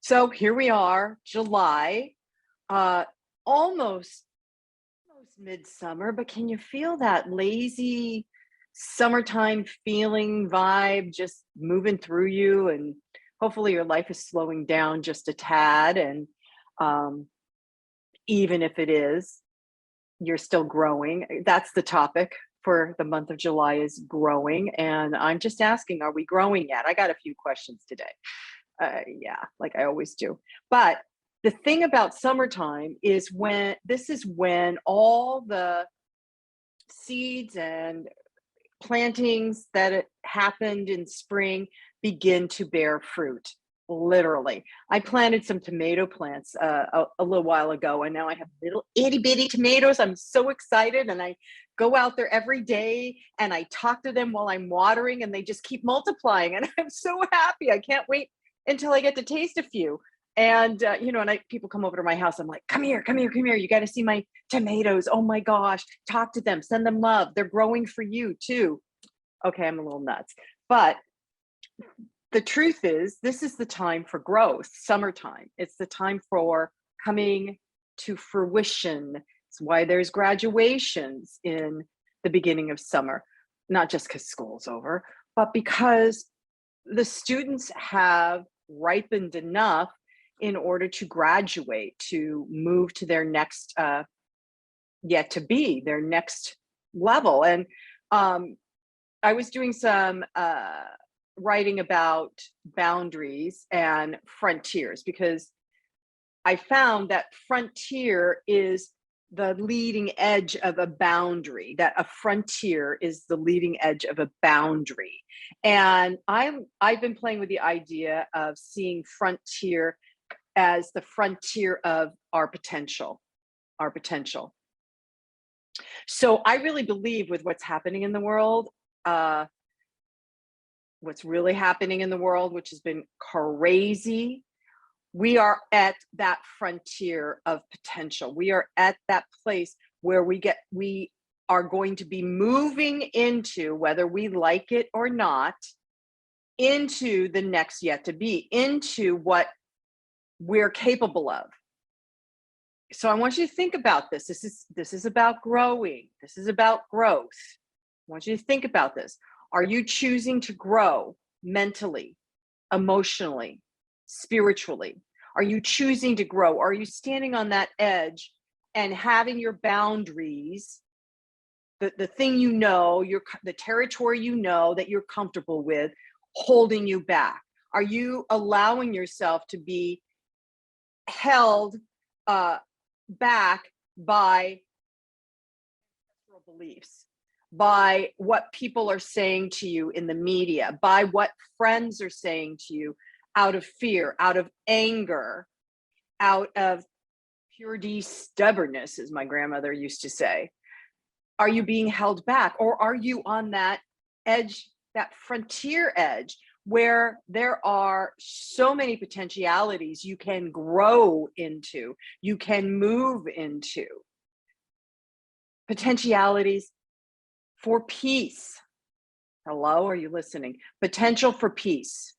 So here we are, July, uh, almost midsummer, but can you feel that lazy summertime feeling vibe just moving through you? And hopefully your life is slowing down just a tad. And um, even if it is, you're still growing. That's the topic for the month of July is growing. And I'm just asking, are we growing yet? I got a few questions today. Yeah, like I always do. But the thing about summertime is when all the seeds and plantings that happened in spring begin to bear fruit. Literally, I planted some tomato plants a little while ago, and now I have little itty bitty tomatoes. I'm so excited, and I go out there every day and I talk to them while I'm watering, and they just keep multiplying. And I'm so happy. I can't wait until I get to taste a few. And people come over to my house. I'm like, come here, come here, come here. You got to see my tomatoes. Oh my gosh, talk to them, send them love. They're growing for you too. Okay, I'm a little nuts. But the truth is, this is the time for growth, summertime. It's the time for coming to fruition. It's why there's graduations in the beginning of summer, not just because school's over, but because the students have ripened enough in order to graduate, to move to their next, yet to be, their next level. And I was doing some writing about boundaries and frontiers because I found that frontier is the leading edge of a boundary, that a frontier is the leading edge of a boundary. And I've been playing with the idea of seeing frontier as the frontier of our potential, our potential. So I really believe with what's happening in the world, what's really happening in the world, which has been crazy, we are at that frontier of potential. We are at that place where we are going to be moving into, whether we like it or not, into the next yet to be, into what we're capable of. So I want you to think about this. This is about growing. This is about growth. I want you to think about this. Are you choosing to grow mentally, emotionally, spiritually? Are you choosing to grow? Are you standing on that edge and having your boundaries, the thing you know, the territory you know that you're comfortable with, holding you back? Are you allowing yourself to be held back by beliefs, by what people are saying to you in the media, by what friends are saying to you, out of fear, out of anger, out of pure stubbornness, as my grandmother used to say? Are you being held back, or are you on that edge, that frontier edge, where there are so many potentialities you can grow into, you can move into? Potentialities for peace. Hello, are you listening? Potential for peace.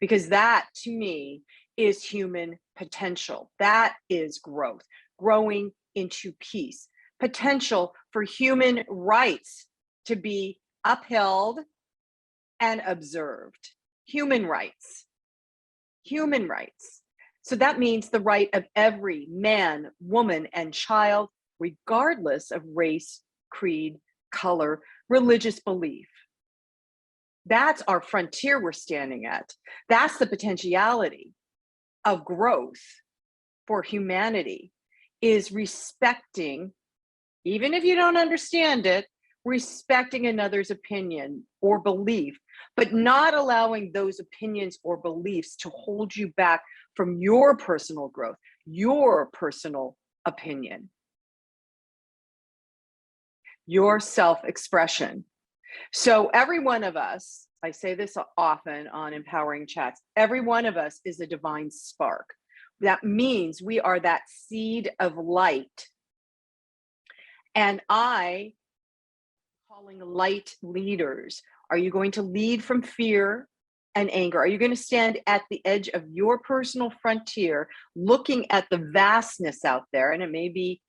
Because that, to me, is human potential. That is growth, growing into peace. Potential for human rights to be upheld and observed. Human rights. Human rights. So that means the right of every man, woman, and child, regardless of race, creed, color, religious belief. That's our frontier we're standing at. That's the potentiality of growth for humanity, is respecting, even if you don't understand it, respecting another's opinion or belief, but not allowing those opinions or beliefs to hold you back from your personal growth, your personal opinion, your self-expression. So every one of us, I say this often on Empowering Chats, every one of us is a divine spark. That means we are that seed of light. And calling light leaders. Are you going to lead from fear? and anger? Are you going to stand at the edge of your personal frontier, looking at the vastness out there? And it may be,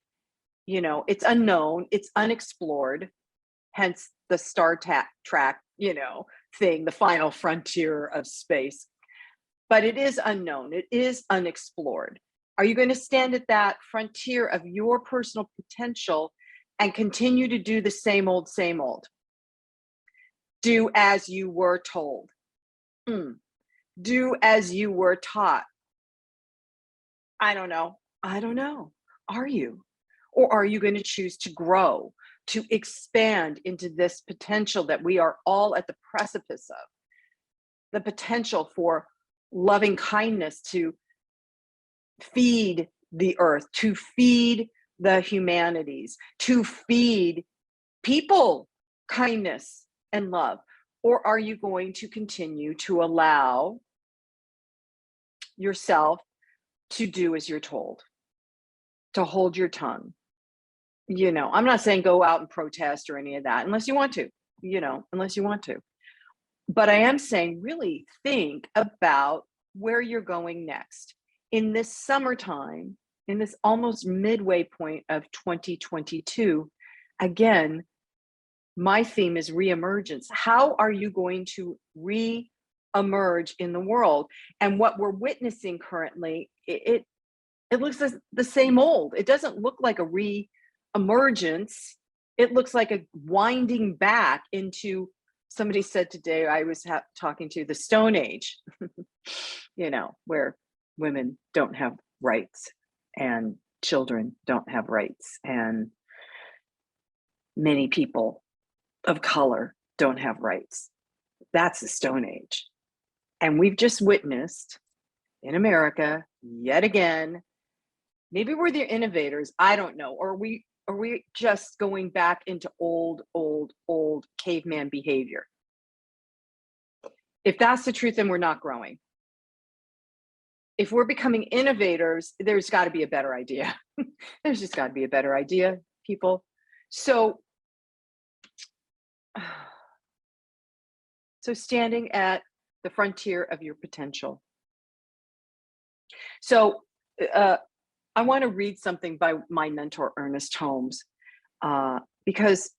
it's unknown, it's unexplored, hence the Trek, thing, the final frontier of space. But it is unknown, it is unexplored. Are you going to stand at that frontier of your personal potential and continue to do the same old, same old? Do as you were told. Do as you were taught. I don't know. Are you? Or are you going to choose to grow, to expand into this potential that we are all at the precipice of? The potential for loving kindness to feed the earth, to feed the humanities, to feed people kindness and love? Or are you going to continue to allow yourself to do as you're told, to hold your tongue? I'm not saying go out and protest or any of that, unless you want to, unless you want to. But I am saying really think about where you're going next. In this summertime, in this almost midway point of 2022, again, my theme is reemergence. How are you going to re-emerge in the world? And what we're witnessing currently, it looks like the same old. It doesn't look like a re-emergence. It looks like a winding back into, somebody said today, I was talking to the Stone Age, where women don't have rights and children don't have rights and many people of color don't have rights. That's the Stone Age. And we've just witnessed in America, yet again, maybe we're the innovators, I don't know, or are we just going back into old caveman behavior? If that's the truth, then we're not growing. If we're becoming innovators, there's got to be a better idea. There's just got to be a better idea, people. So standing at the frontier of your potential. So I want to read something by my mentor, Ernest Holmes, because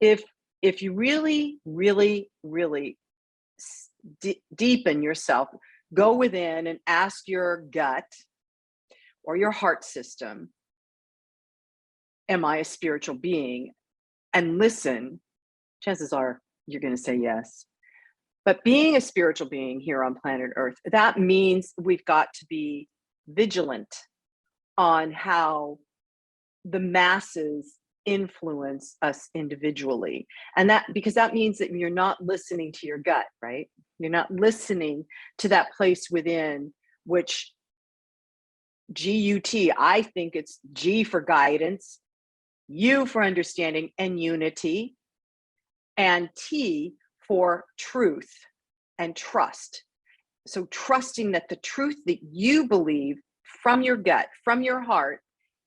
if you really, really, really deepen yourself, go within and ask your gut or your heart system, am I a spiritual being? And listen, chances are you're going to say yes. But being a spiritual being here on planet Earth, that means we've got to be vigilant on how the masses influence us individually. And because that means that you're not listening to your gut, right? You're not listening to that place within, which GUT, I think it's G for guidance, U for understanding and unity, and T for truth and trust. So trusting that the truth that you believe from your gut, from your heart,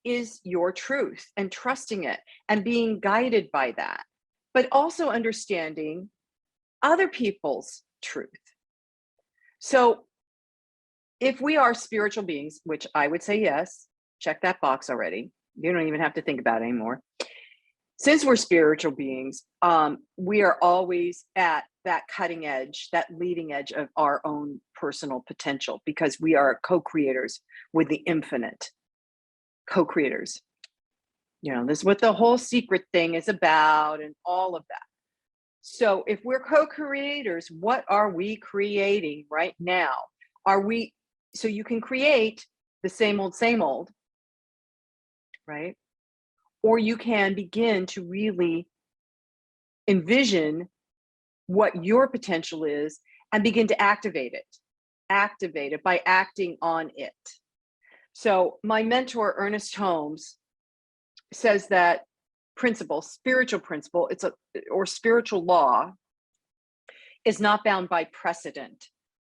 is your truth, and trusting it and being guided by that, but also understanding other people's truth. So if we are spiritual beings, which I would say yes, check that box already. You don't even have to think about it anymore. Since we're spiritual beings, we are always at that cutting edge, that leading edge of our own personal potential, because we are co-creators with the infinite. Co-creators. This is what the whole secret thing is about and all of that. So if we're co-creators, what are we creating right now? So you can create the same old, right? Or you can begin to really envision what your potential is and begin to activate it by acting on it. So my mentor, Ernest Holmes, says that spiritual principle, or spiritual law, is not bound by precedent.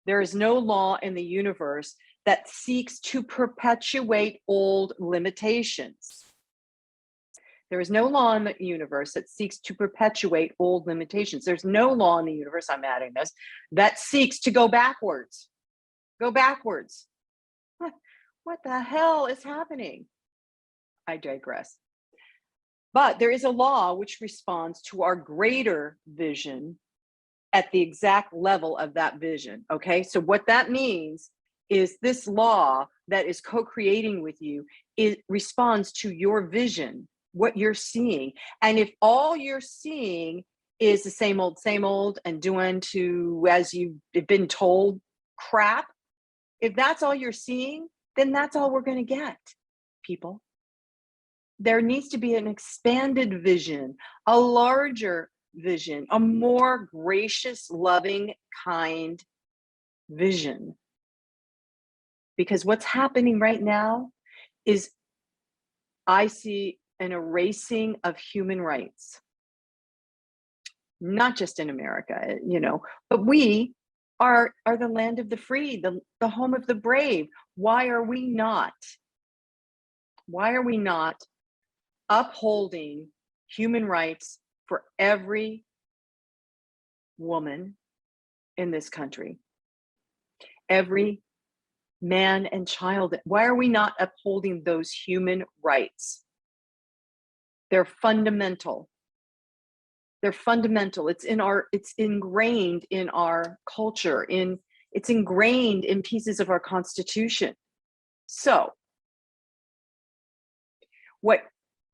There is no law in the universe that seeks to perpetuate old limitations. There is no law in the universe that seeks to perpetuate old limitations. There's no law in the universe, I'm adding this, that seeks to go backwards. Go backwards. What the hell is happening? I digress. But there is a law which responds to our greater vision at the exact level of that vision. Okay, so what that means is this law that is co-creating with you, it responds to your vision, what you're seeing. And if all you're seeing is the same old, and doing to as you've been told crap, if that's all you're seeing, then that's all we're going to get, people. There needs to be an expanded vision, a larger vision, a more gracious, loving, kind vision. Because what's happening right now is I see an erasing of human rights, not just in America, but we are the land of the free, the home of the brave. Why are we not? Why are we not upholding human rights for every woman in this country, every man and child? Why are we not upholding those human rights? They're fundamental. They're fundamental. It's ingrained in our culture, it's ingrained in pieces of our Constitution. So what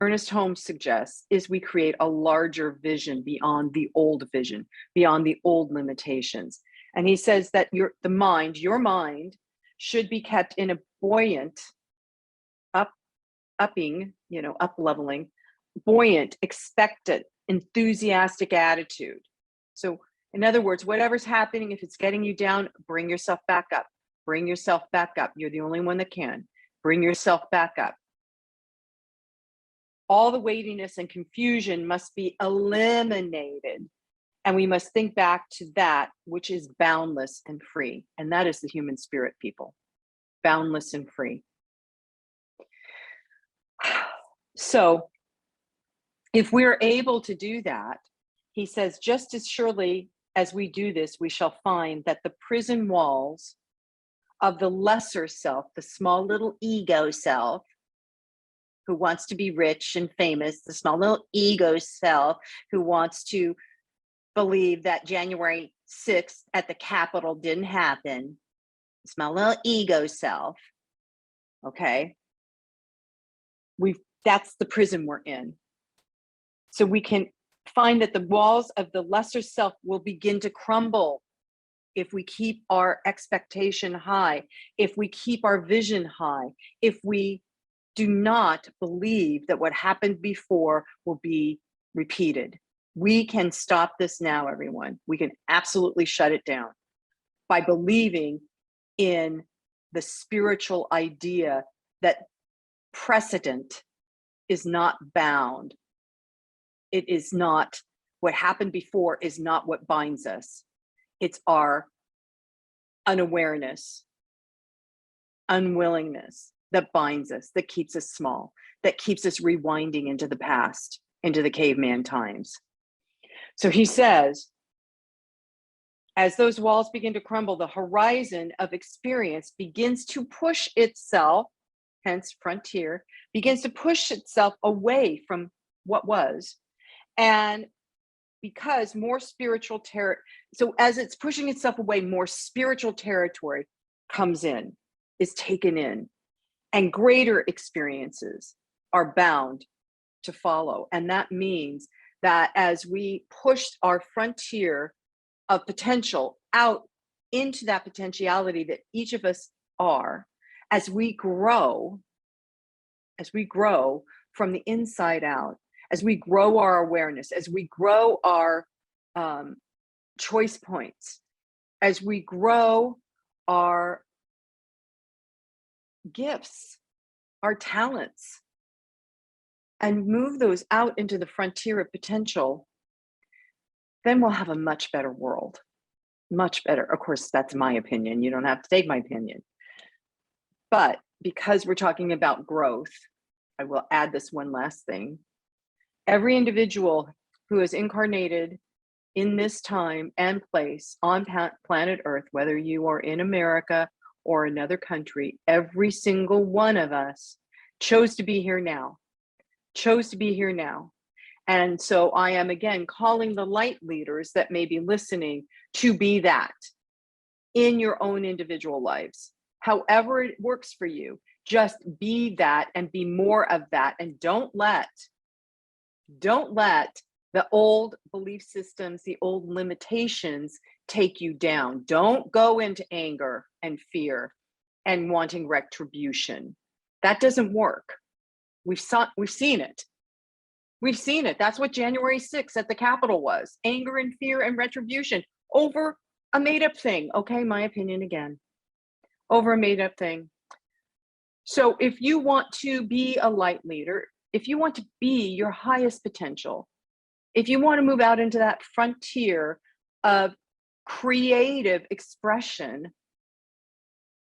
Ernest Holmes suggests is we create a larger vision beyond the old vision, beyond the old limitations. And he says that your mind should be kept in a buoyant, up-leveling, buoyant, expectant, enthusiastic attitude. So in other words, whatever's happening, if it's getting you down, bring yourself back up. Bring yourself back up. You're the only one that can. Bring yourself back up. All the weightiness and confusion must be eliminated. And we must think back to that which is boundless and free. And that is the human spirit, people. Boundless and free. So if we're able to do that, he says, just as surely as we do this, we shall find that the prison walls of the lesser self, the small little ego self, who wants to be rich and famous, the small little ego self who wants to believe that January 6th at the Capitol didn't happen, the small little ego self, okay? That's the prison we're in. So we can find that the walls of the lesser self will begin to crumble if we keep our expectation high, if we keep our vision high, if we do not believe that what happened before will be repeated. We can stop this now, everyone. We can absolutely shut it down by believing in the spiritual idea that precedent is not bound. It is not, what happened before is not what binds us. It's our unawareness, unwillingness that binds us, that keeps us small, that keeps us rewinding into the past, into the caveman times. So he says, as those walls begin to crumble, the horizon of experience begins to push itself, hence frontier, begins to push itself away from what was. And because more spiritual so as it's pushing itself away, more spiritual territory comes in, is taken in, and greater experiences are bound to follow. And that means that as we push our frontier of potential out into that potentiality that each of us are, as we grow from the inside out, as we grow our awareness, as we grow our choice points, as we grow our gifts, our talents, and move those out into the frontier of potential, then we'll have a much better world. Much better. Of course, that's my opinion. You don't have to take my opinion. But because we're talking about growth, I will add this one last thing. Every individual who is incarnated in this time and place on planet Earth, whether you are in America or another country, every single one of us chose to be here now, chose to be here now. And so I am again calling the light leaders that may be listening to be that in your own individual lives. However it works for you, just be that and be more of that. And don't let the old belief systems, the old limitations take you down. Don't go into anger and fear and wanting retribution. That doesn't work. We've seen it. We've seen it. That's what January 6th at the Capitol was. Anger and fear and retribution over a made-up thing. Okay, my opinion again. Over a made-up thing. So if you want to be a light leader, if you want to be your highest potential, if you want to move out into that frontier of creative expression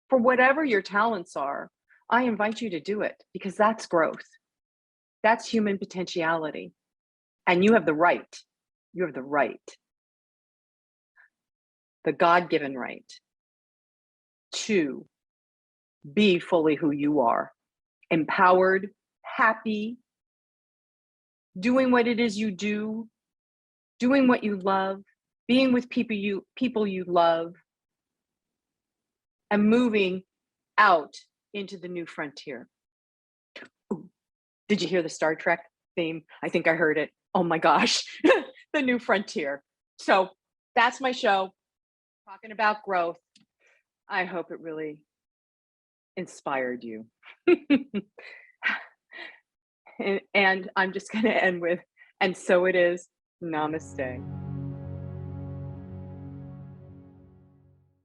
for whatever your talents are, I invite you to do it, because that's growth. That's human potentiality. And you have the right. You have the right. The God-given right to be fully who you are. Empowered, happy, doing what it is you do, doing what you love, being with people you love, and moving out into the new frontier. Ooh, did you hear the Star Trek theme? I think I heard it. Oh my gosh, the new frontier. So that's my show, talking about growth. I hope it really inspired you. And I'm just going to end with, and so it is. Namaste.